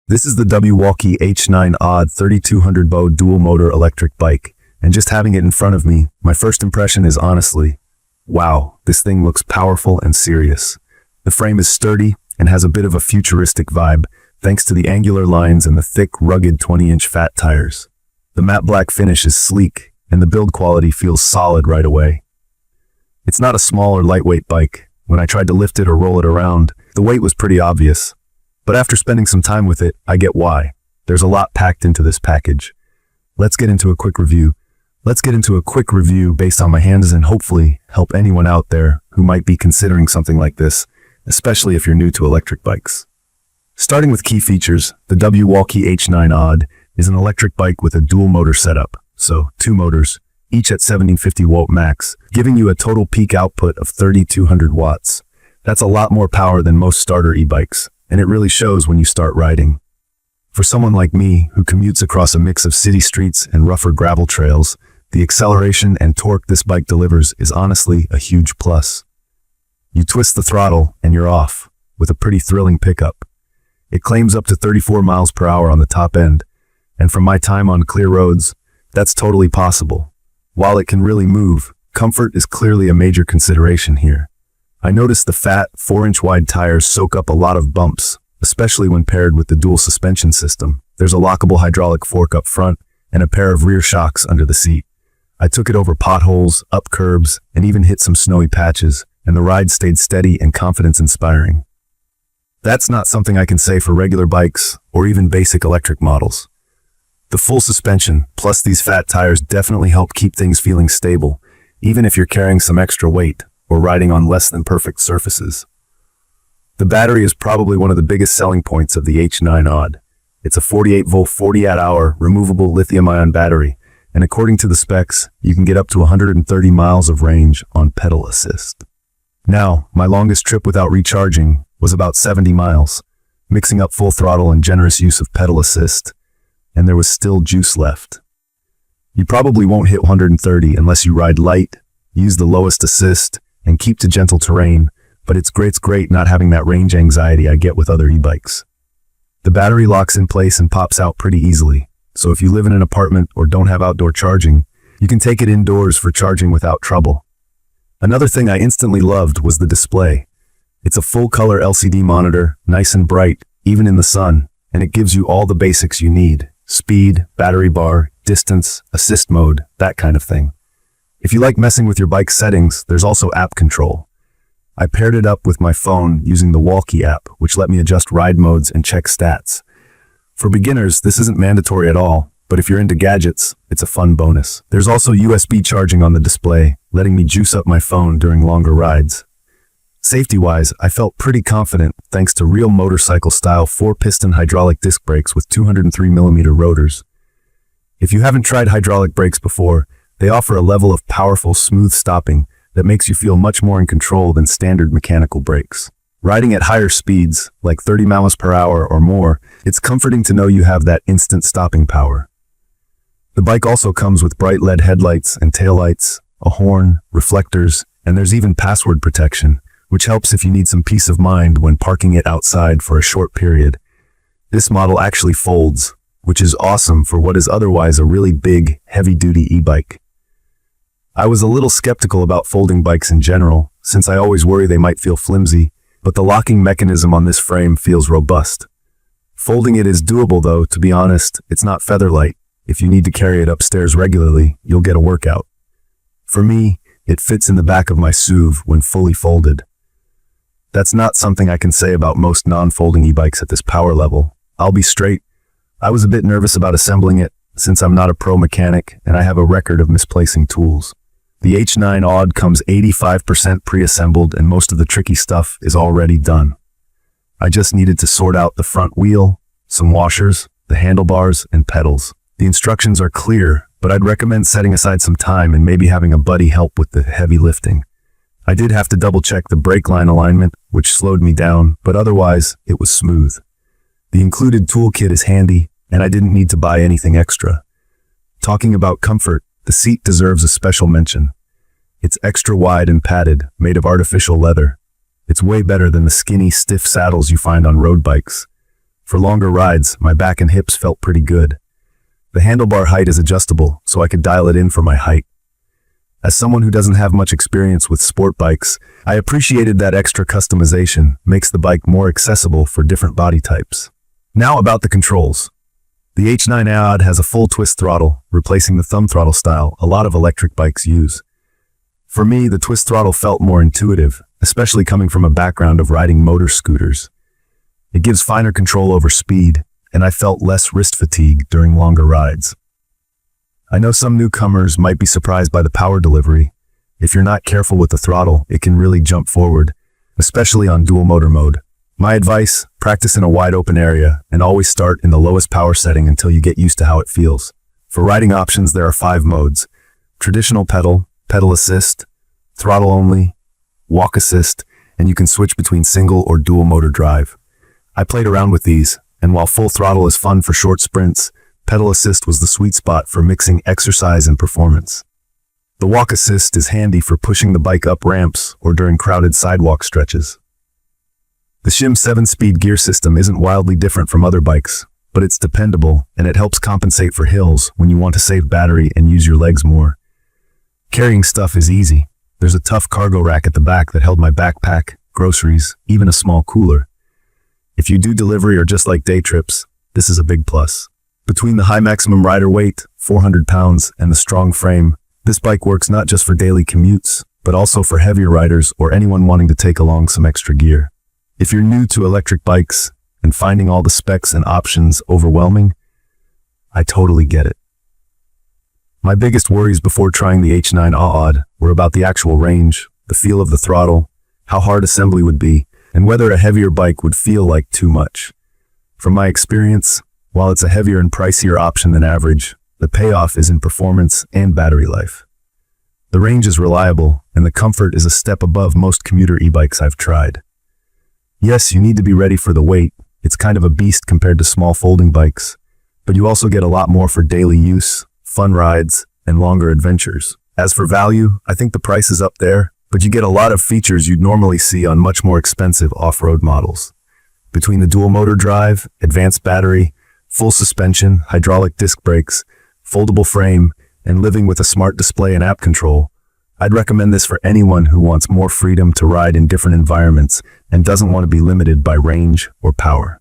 This is the Wallke H9 AWD 3200 BO dual motor electric bike, and just having it in front of me, my first impression is honestly, wow, this thing looks powerful and serious. The frame is sturdy and has a bit of a futuristic vibe, thanks to the angular lines and the thick, rugged 20-inch fat tires. The matte black finish is sleek, and the build quality feels solid right away. It's not a small or lightweight bike. When I tried to lift it or roll it around, the weight was pretty obvious. But after spending some time with it, I get why. There's a lot packed into this package. Let's get into a quick review based on my hands and hopefully help anyone out there who might be considering something like this, especially if you're new to electric bikes. Starting with key features, the Wallke H9 AWD is an electric bike with a dual motor setup, so 2 motors, each at 1750 volt max, giving you a total peak output of 3200 watts. That's a lot more power than most starter e-bikes, and it really shows when you start riding. For someone like me, who commutes across a mix of city streets and rougher gravel trails, the acceleration and torque this bike delivers is honestly a huge plus. You twist the throttle and you're off, with a pretty thrilling pickup. It claims up to 34 miles per hour on the top end, and from my time on clear roads, that's totally possible. While it can really move, comfort is clearly a major consideration here. I noticed the fat, 4-inch wide tires soak up a lot of bumps, especially when paired with the dual suspension system. There's a lockable hydraulic fork up front and a pair of rear shocks under the seat. I took it over potholes, up curbs, and even hit some snowy patches, and the ride stayed steady and confidence-inspiring. That's not something I can say for regular bikes or even basic electric models. The full suspension, plus these fat tires, definitely help keep things feeling stable, even if you're carrying some extra weight or riding on less than perfect surfaces. The battery is probably one of the biggest selling points of the H9 AWD. It's a 48-volt 40-hour removable lithium-ion battery, and according to the specs, you can get up to 130 miles of range on pedal assist. Now, my longest trip without recharging was about 70 miles, mixing up full throttle and generous use of pedal assist, and there was still juice left. You probably won't hit 130 unless you ride light, use the lowest assist, and keep to gentle terrain, but it's great not having that range anxiety I get with other e-bikes. The battery locks in place and pops out pretty easily, so if you live in an apartment or don't have outdoor charging, you can take it indoors for charging without trouble. Another thing I instantly loved was the display. It's a full-color LCD monitor, nice and bright, even in the sun, and it gives you all the basics you need: speed, battery bar, distance, assist mode, that kind of thing. If you like messing with your bike's settings, there's also app control. I paired it up with my phone using the Wallke app, which let me adjust ride modes and check stats. For beginners, this isn't mandatory at all, but if you're into gadgets, it's a fun bonus. There's also USB charging on the display, letting me juice up my phone during longer rides. Safety-wise, I felt pretty confident thanks to real motorcycle-style 4-piston hydraulic disc brakes with 203mm rotors. If you haven't tried hydraulic brakes before, they offer a level of powerful, smooth stopping that makes you feel much more in control than standard mechanical brakes. Riding at higher speeds, like 30 miles per hour or more, it's comforting to know you have that instant stopping power. The bike also comes with bright LED headlights and taillights, a horn, reflectors, and there's even password protection, which helps if you need some peace of mind when parking it outside for a short period. This model actually folds, which is awesome for what is otherwise a really big, heavy-duty e-bike. I was a little skeptical about folding bikes in general, since I always worry they might feel flimsy, but the locking mechanism on this frame feels robust. Folding it is doable though, to be honest. It's not featherlight. If you need to carry it upstairs regularly, you'll get a workout. For me, it fits in the back of my SUV when fully folded. That's not something I can say about most non-folding e-bikes at this power level. I'll be straight. I was a bit nervous about assembling it, since I'm not a pro mechanic and I have a record of misplacing tools. The H9 AWD comes 85% pre-assembled and most of the tricky stuff is already done. I just needed to sort out the front wheel, some washers, the handlebars, and pedals. The instructions are clear, but I'd recommend setting aside some time and maybe having a buddy help with the heavy lifting. I did have to double-check the brake line alignment, which slowed me down, but otherwise, it was smooth. The included toolkit is handy, and I didn't need to buy anything extra. Talking about comfort, the seat deserves a special mention. It's extra wide and padded, made of artificial leather. It's way better than the skinny, stiff saddles you find on road bikes. For longer rides, my back and hips felt pretty good. The handlebar height is adjustable, so I could dial it in for my height. As someone who doesn't have much experience with sport bikes, I appreciated that extra customization makes the bike more accessible for different body types. Now about the controls. The H9 AWD has a full twist throttle, replacing the thumb throttle style a lot of electric bikes use. For me, the twist throttle felt more intuitive, especially coming from a background of riding motor scooters. It gives finer control over speed, and I felt less wrist fatigue during longer rides. I know some newcomers might be surprised by the power delivery. If you're not careful with the throttle, it can really jump forward, especially on dual motor mode. My advice, practice in a wide open area and always start in the lowest power setting until you get used to how it feels. For riding options, there are 5 modes: traditional pedal, pedal assist, throttle only, walk assist, and you can switch between single or dual motor drive. I played around with these, and while full throttle is fun for short sprints, pedal assist was the sweet spot for mixing exercise and performance. The walk assist is handy for pushing the bike up ramps or during crowded sidewalk stretches. The shim 7-speed gear system isn't wildly different from other bikes, but it's dependable and it helps compensate for hills when you want to save battery and use your legs more. Carrying stuff is easy. There's a tough cargo rack at the back that held my backpack, groceries, even a small cooler. If you do delivery or just like day trips, this is a big plus. Between the high maximum rider weight, 400 pounds, and the strong frame, this bike works not just for daily commutes, but also for heavier riders or anyone wanting to take along some extra gear. If you're new to electric bikes and finding all the specs and options overwhelming, I totally get it. My biggest worries before trying the H9 AWD were about the actual range, the feel of the throttle, how hard assembly would be, and whether a heavier bike would feel like too much. From my experience, while it's a heavier and pricier option than average, the payoff is in performance and battery life. The range is reliable, and the comfort is a step above most commuter e-bikes I've tried. Yes, you need to be ready for the weight. It's kind of a beast compared to small folding bikes, but you also get a lot more for daily use, fun rides, and longer adventures. As for value, I think the price is up there, but you get a lot of features you'd normally see on much more expensive off-road models. Between the dual motor drive, advanced battery, full suspension, hydraulic disc brakes, foldable frame, and living with a smart display and app control, I'd recommend this for anyone who wants more freedom to ride in different environments and doesn't want to be limited by range or power.